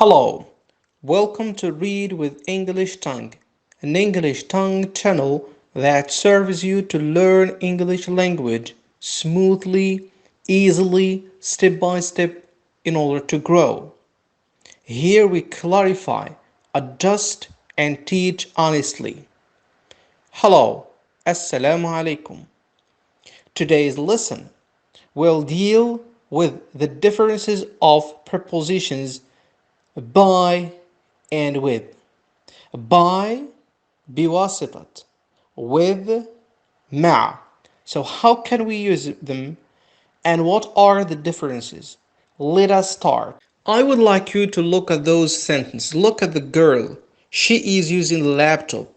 Hello, welcome to Read with English Tongue, an English tongue channel that serves you to learn English language smoothly, easily, step by step in order to grow. Here we clarify, adjust, and teach honestly. Hello, Assalamu alaikum. Today's lesson will deal with the differences of prepositions by and with. By بواسطة, with مع. So how can we use them and what are the differences? Let us start. I would like you to look at those sentences. Look at the girl. She is using the laptop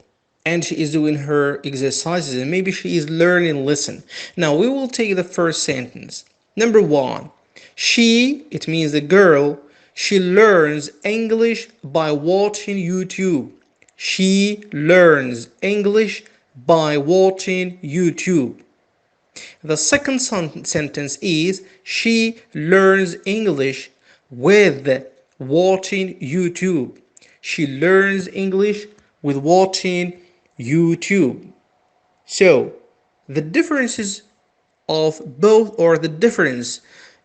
and she is doing her exercises and maybe she is learning listen. Now we will take the first sentence. Number one, she, it means the girl, she learns English by watching YouTube. She learns English by watching YouTube. The second sentence is she learns English with watching YouTube. She learns English with watching YouTube. So, the differences of both or the difference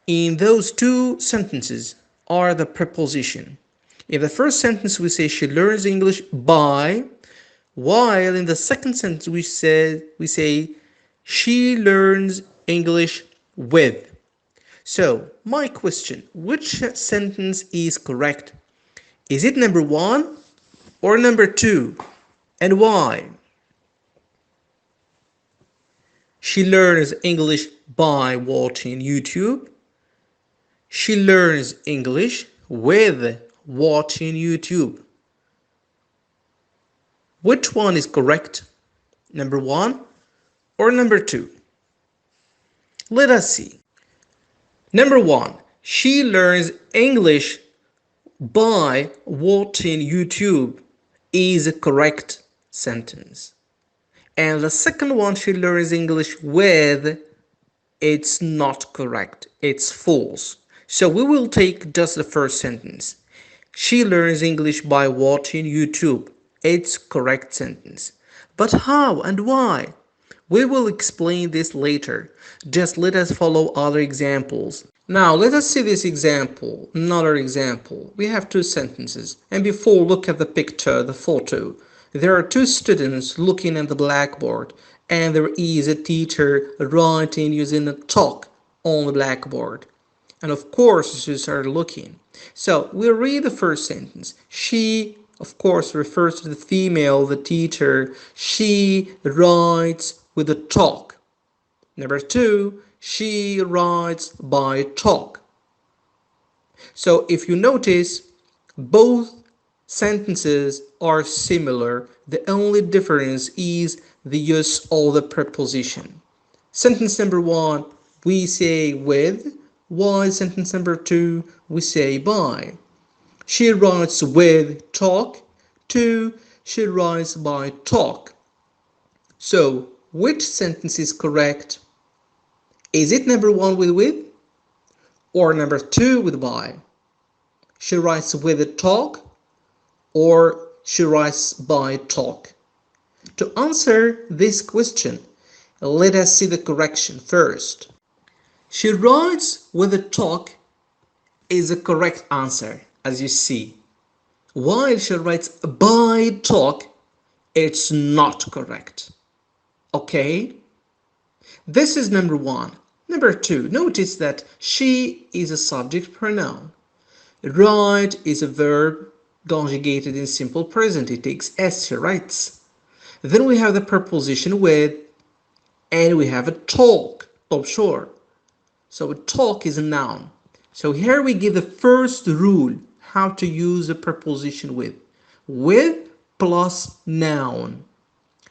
in those two sentences are the preposition. In the first sentence we say she learns English by, while in the second sentence we say she learns English with. So, my question, which sentence is correct? Is it number one or number two? And why? She learns English by watching YouTube. She learns English with watching YouTube. Which one is correct? Number one or number two? Let us see. Number one, she learns English by watching YouTube is a correct sentence. And the second one, she learns English with, it's not correct. It's false. So we will take just the first sentence. She learns English by watching YouTube. It's correct sentence. But how and why? We will explain this later. Just let us follow other examples. Now let us see this example, another example. We have two sentences. And before, look at the picture, the photo. There are two students looking at the blackboard and there is a teacher writing using a chalk on the blackboard. And of course, the students are looking. So we'll read the first sentence. She, of course, refers to the female, the teacher. She writes with a chalk. Number two, she writes by chalk. So if you notice, both sentences are similar. The only difference is the use of the preposition. Sentence number one, we say with, while sentence number two, we say by. She writes with chalk. Two, she writes by chalk. So, which sentence is correct? Is it number one with or number two with by? She writes with a chalk or she writes by chalk? To answer this question, let us see the correction first. She writes with a chalk is a correct answer, as you see. While she writes by chalk, it's not correct. Okay? This is number one. Number two, notice that she is a subject pronoun. Write is a verb conjugated in simple present. It takes S, she writes. Then we have the preposition with, and we have a talk, top sure. So a talk is a noun. So here we give the first rule, how to use a preposition with. With plus noun.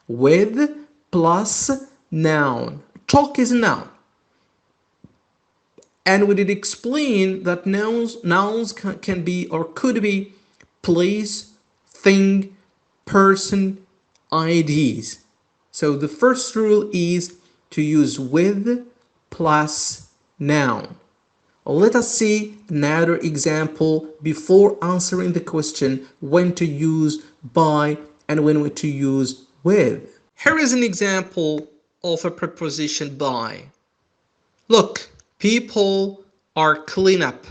With plus noun. Talk is a noun. And we did explain that nouns can be or could be place, thing, person, IDs. So the first rule is to use with plus noun. Let us see another example before answering the question when to use by and when to use with. Here is an example of a preposition by. Look, people are cleaning up.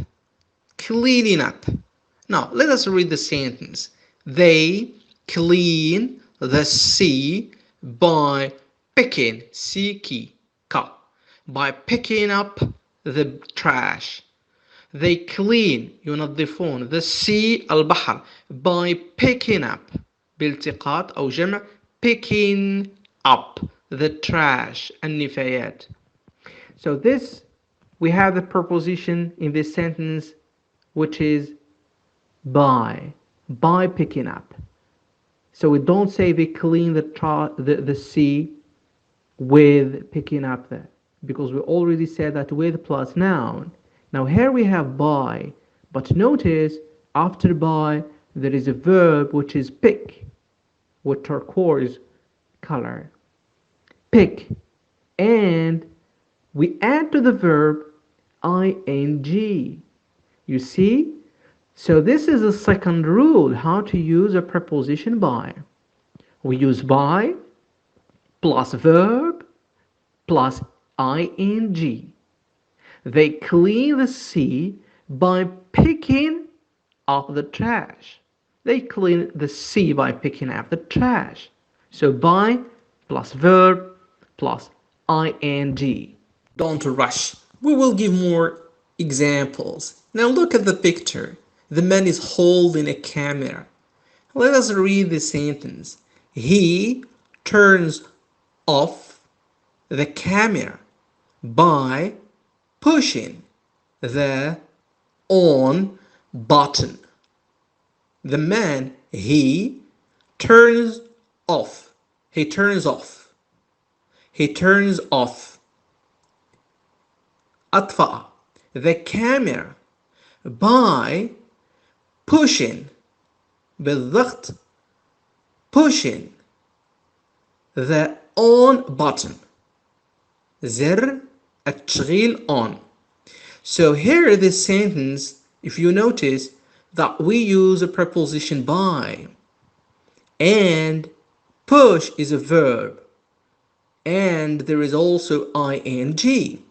Now, let us read the sentence. They clean the sea by picking, by picking up the trash. They clean, ينظفون, the sea, البحر, by picking up, بالتقاط أو جمع, picking up the trash, النفايات. So this, we have the preposition in this sentence, which is by picking up. So we don't say they clean the sea with picking up that, because we already said that with plus noun. Now here we have by, but notice after by there is a verb which is pick, with turquoise color. Pick, and we add to the verb ing. You see? So this is the second rule, how to use a preposition by. We use by plus verb plus ing. They clean the sea by picking up the trash. They clean the sea by picking up the trash. So by plus verb plus ing. Don't rush. We will give more examples. Now look at the picture. The man is holding a camera. Let us read the sentence. He turns off the camera by pushing the on button. The man, he turns off. He turns off. He turns off. أطفأ the camera by pushing بالضغط pushing the on button زر التشغيل on. So here this sentence, if you notice that we use a preposition by, and push is a verb, and there is also ing.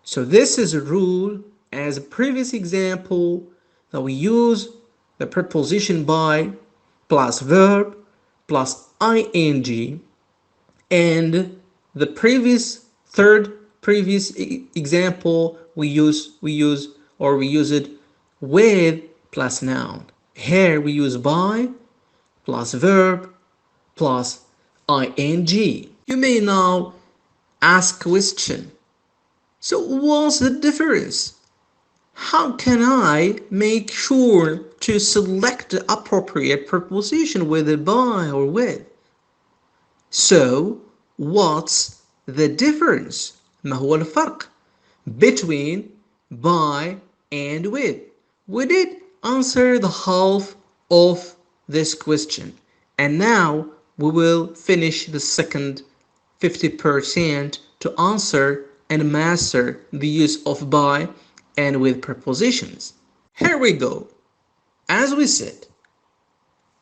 So this is a rule as a previous example that we use the preposition by plus verb plus ing, and the previous example we use it with plus noun. Here we use by plus verb plus ing. You may now ask question. So what's the difference? How can I make sure to select the appropriate preposition with a by or with? So what's the difference? ما هو الفرق between by and with? We did answer the half of this question, and now we will finish the second 50% to answer and master the use of by and with prepositions. Here we go. As we said,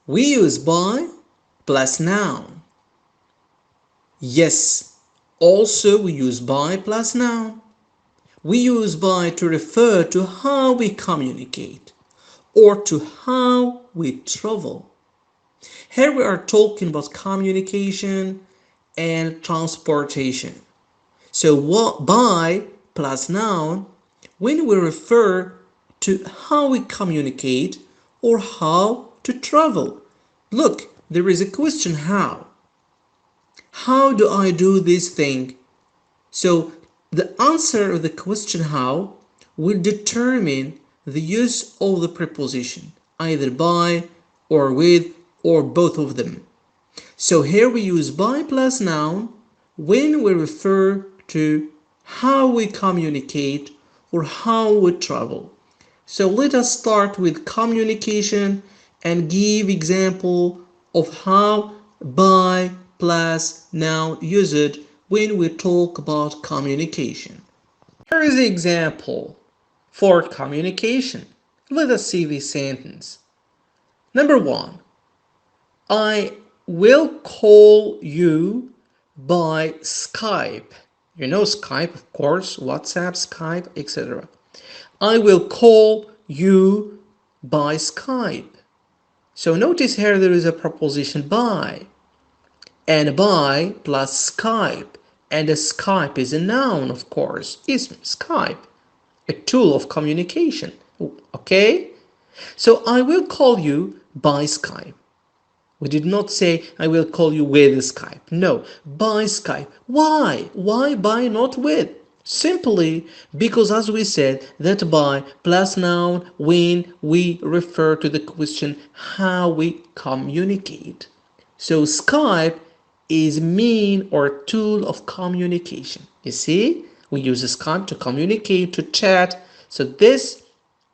we use by plus noun. Yes, also we use by plus noun. We use by to refer to how we communicate or to how we travel. Here we are talking about communication and transportation. So what by plus noun when we refer to how we communicate or how to travel. Look, there is a question how. How do I do this thing? So the answer of the question how will determine the use of the preposition, either by or with or both of them. So here we use by plus noun when we refer to how we communicate or how we travel. So let us start with communication and give example of how by plus noun use it when we talk about communication. Here is the example. for communication. Let us see this sentence. Number one, I will call you by Skype. You know Skype, of course, WhatsApp, Skype, etc. I will call you by Skype. So notice here there is a preposition by, and by plus Skype, and the Skype is a noun, of course. Is Skype a tool of communication? Okay, so I will call you by Skype. We did not say I will call you with Skype. No, by Skype. Why? Why by, not with? Simply because, as we said, that by plus noun when we refer to the question how we communicate. So Skype is mean or tool of communication. You see, we use Skype to communicate, to chat. So this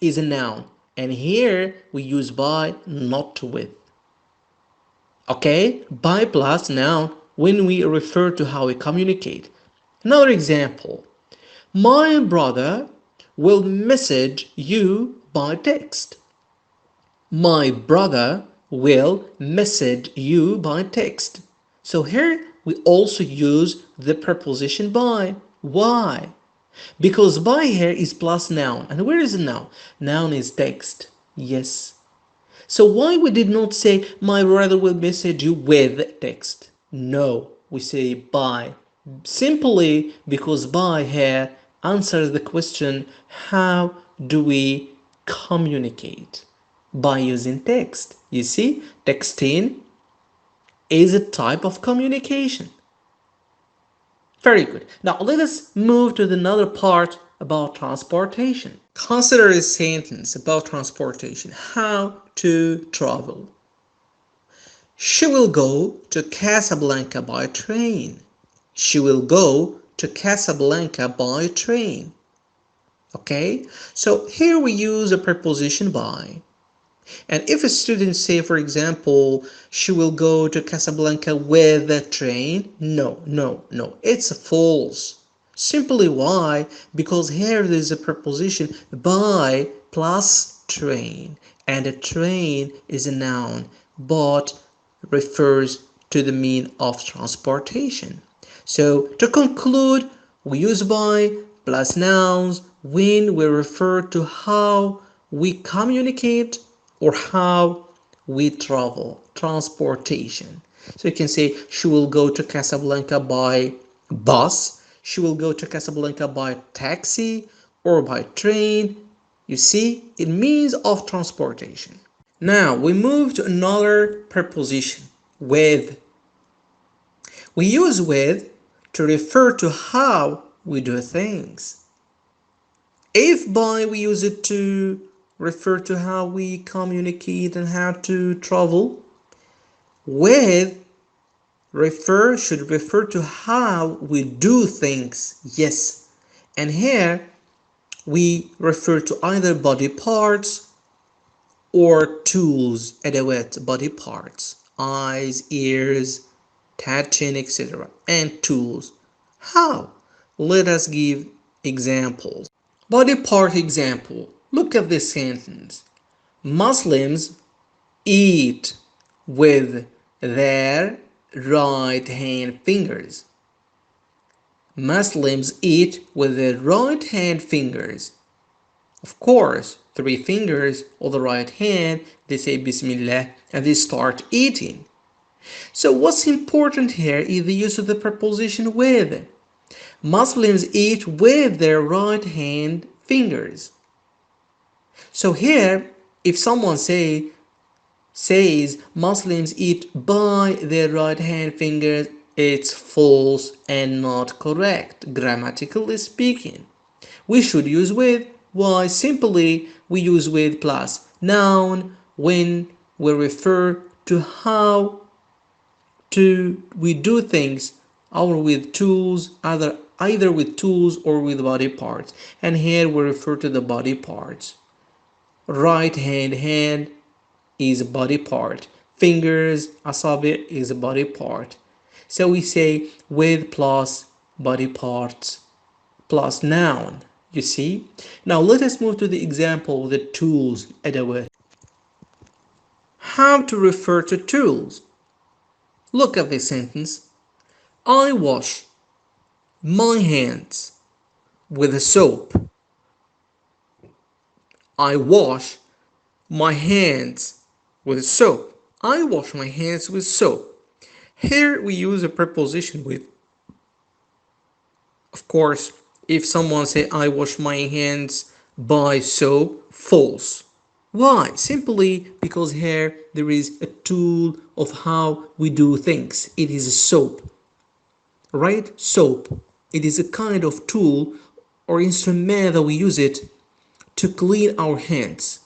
is a noun, and here we use by, not with. Okay, by plus noun when we refer to how we communicate. Another example, my brother will message you by text. My brother will message you by text. So here we also use the preposition by. Why? Because by here is plus noun. And where is the noun? Noun is text. Yes. So why we did not say my brother will message you with text? No, we say by. Simply because by here answers the question how do we communicate? By using text. You see, texting is a type of communication. Very good. Now let us move to another part about transportation. Consider a sentence about transportation. How to travel. She will go to Casablanca by train. She will go to Casablanca by train. Okay, so here we use a preposition by. And if a student say, for example, she will go to Casablanca with a train, no, it's false. Simply why? Because here there is a preposition by plus train, and a train is a noun, but refers to the mean of transportation. So to conclude, we use by plus nouns when we refer to how we communicate or how we travel, transportation. So you can say she will go to Casablanca by bus, she will go to Casablanca by taxi or by train. You see, it means of transportation. Now we move to another preposition, with. We use with to refer to how we do things. If by, we use it to refer to how we communicate and how to travel. With should refer to how we do things. Yes, and here we refer to either body parts or tools, adawat, body parts, eyes, ears, touching, etc. and tools. How? Let us give examples. Body part example. Look at this sentence. Muslims eat with their right hand fingers. Muslims eat with their right hand fingers. Of course, 3 fingers on the right hand, they say Bismillah and they start eating. So what's important here is the use of the preposition with. Muslims eat with their right hand fingers. So here, if someone says Muslims eat by their right hand fingers, it's false and not correct, grammatically speaking. We should use with. Why? Simply we use with plus noun when we refer to how we do things, or with tools, either with tools or with body parts. And here we refer to the body parts. Right hand is a body part. Fingers, asabi is a body part. So we say with plus body parts plus noun. You see? Now let us move to the example with the tools, أدوات. How to refer to tools. Look at this sentence. I wash my hands with a soap. I wash my hands with soap. I wash my hands with soap. Here we use a preposition with. Of course, if someone say I wash my hands by soap, false. Why? Simply because here there is a tool of how we do things. It is a soap. Right? Soap. It is a kind of tool or instrument that we use it to clean our hands.